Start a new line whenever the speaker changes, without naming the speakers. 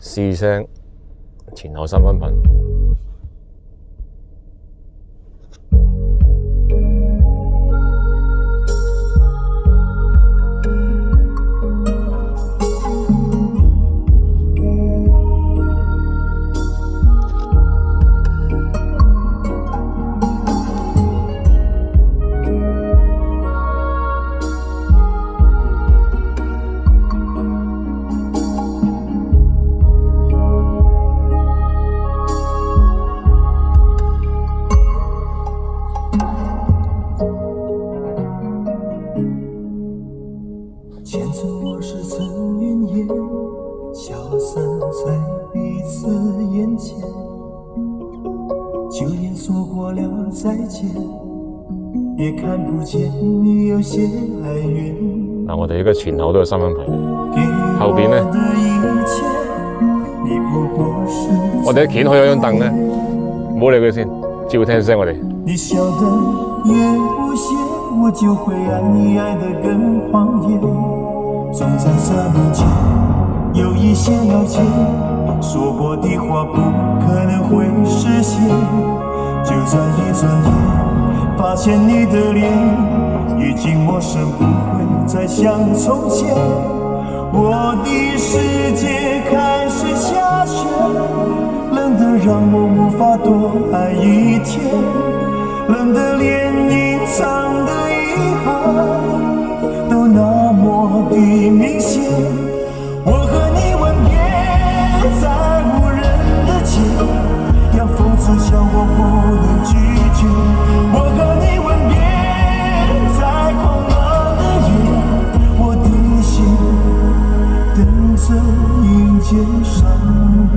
試聲前後3分頻。
前尘往事曾云烟，消散在彼此眼前。就连说过了再见，也看不见你有些哀怨。
嗱，我哋而家前後都有3分頻，後邊咧，我哋喺掀開咗張凳咧，唔好理佢先，照聽聲我哋。
你笑得越無邪，我就會愛你愛得更狂野。總在這路間有一些了解，說過的話不可能會實現。就算一轉眼發現你的臉已經陌生，不會再像從前。我的世界開始下雪，冷得讓我無法多愛一天，冷得連隱藏的遺憾都那麼的明顯。我和你吻別在無人的街，讓風刺笑我不能拒絕。我和你吻別在狂亂的夜，我的心等着迎接傷悲。